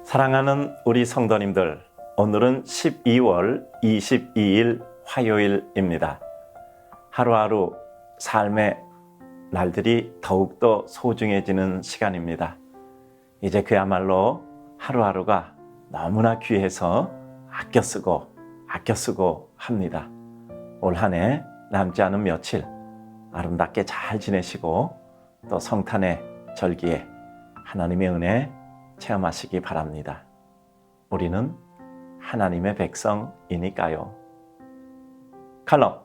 사랑하는 우리 성도님들, 오늘은 12월 22일 화요일입니다. 하루하루 삶의 날들이 더욱더 소중해지는 시간입니다. 이제 그야말로 하루하루가 너무나 귀해서 아껴 쓰고 합니다. 올 한 해 남지 않은 며칠 아름답게 잘 지내시고 또 성탄의 절기에 하나님의 은혜 체험하시기 바랍니다. 우리는 하나님의 백성이니까요. 칼럼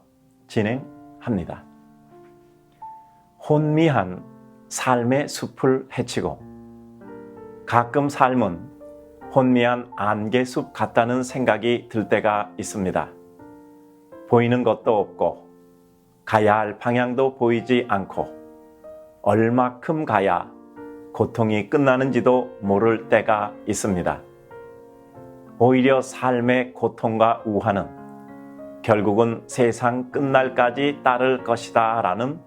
진행합니다. 혼미한 삶의 숲을 헤치고 가끔 삶은 혼미한 안개숲 같다는 생각이 들 때가 있습니다. 보이는 것도 없고 가야 할 방향도 보이지 않고 얼마큼 가야 고통이 끝나는지도 모를 때가 있습니다. 오히려 삶의 고통과 우환은 결국은 세상 끝날까지 따를 것이다 라는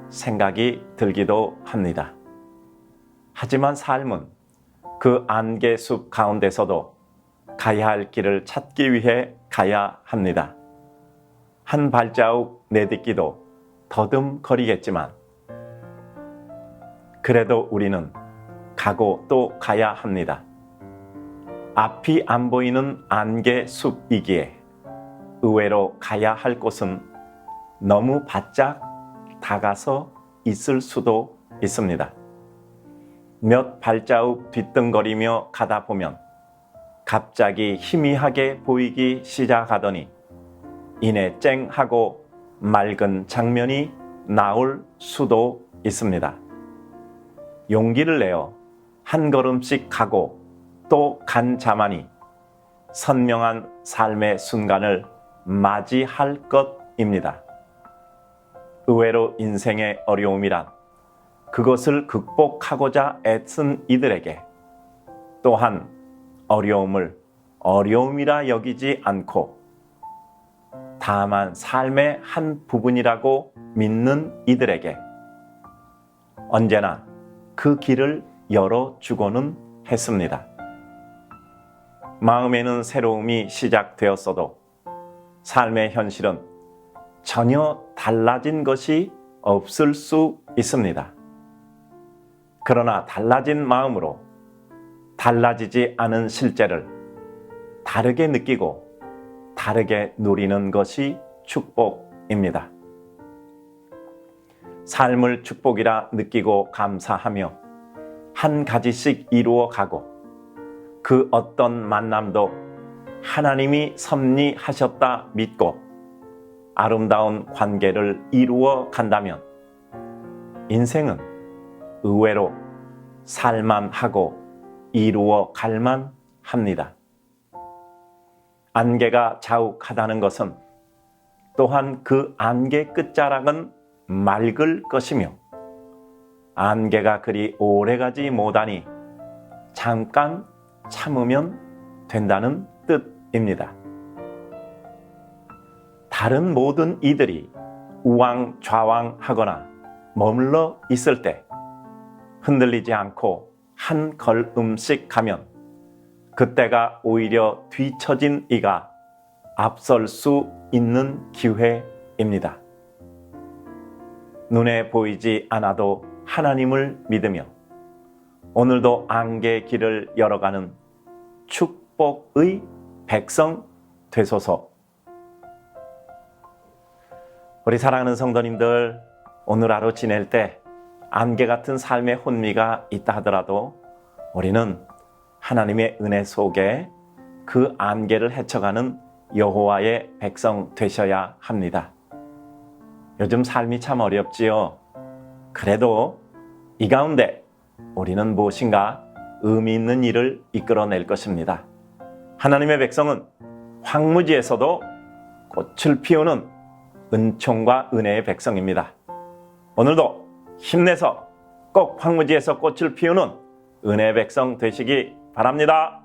생각이 들기도 합니다. 하지만 삶은 그 안개숲 가운데서도 가야 할 길을 찾기 위해 가야 합니다. 한 발자국 내딛기도 더듬거리겠지만 그래도 우리는 가고 또 가야 합니다. 앞이 안 보이는 안개숲이기에 의외로 가야 할 곳은 너무 바짝 다가서 있을 수도 있습니다. 몇 발자국 뒤뚱거리며 가다 보면 갑자기 희미하게 보이기 시작하더니 이내 쨍하고 맑은 장면이 나올 수도 있습니다. 용기를 내어 한 걸음씩 가고 또 간 자만이 선명한 삶의 순간을 맞이할 것입니다. 의외로 인생의 어려움이란 그것을 극복하고자 애쓴 이들에게 또한 어려움을 어려움이라 여기지 않고 다만 삶의 한 부분이라고 믿는 이들에게 언제나 그 길을 열어주고는 했습니다. 마음에는 새로움이 시작되었어도 삶의 현실은 전혀 달라진 것이 없을 수 있습니다. 그러나 달라진 마음으로 달라지지 않은 실제를 다르게 느끼고 다르게 누리는 것이 축복입니다. 삶을 축복이라 느끼고 감사하며 한 가지씩 이루어 가고 그 어떤 만남도 하나님이 섭리하셨다 믿고 아름다운 관계를 이루어 간다면 인생은 의외로 살만하고 이루어 갈만 합니다. 안개가 자욱하다는 것은 또한 그 안개 끝자락은 맑을 것이며 안개가 그리 오래가지 못하니 잠깐 참으면 된다는 뜻입니다. 다른 모든 이들이 우왕좌왕하거나 머물러 있을 때 흔들리지 않고 한 걸음씩 가면 그때가 오히려 뒤처진 이가 앞설 수 있는 기회입니다. 눈에 보이지 않아도 하나님을 믿으며 오늘도 안개 길을 열어가는 축복의 백성 되소서. 우리 사랑하는 성도님들, 오늘 하루 지낼 때 안개 같은 삶의 혼미가 있다 하더라도 우리는 하나님의 은혜 속에 그 안개를 헤쳐가는 여호와의 백성 되셔야 합니다. 요즘 삶이 참 어렵지요. 그래도 이 가운데 우리는 무엇인가 의미 있는 일을 이끌어낼 것입니다. 하나님의 백성은 황무지에서도 꽃을 피우는 은총과 은혜의 백성입니다. 오늘도 힘내서 꼭 황무지에서 꽃을 피우는 은혜의 백성 되시기 바랍니다.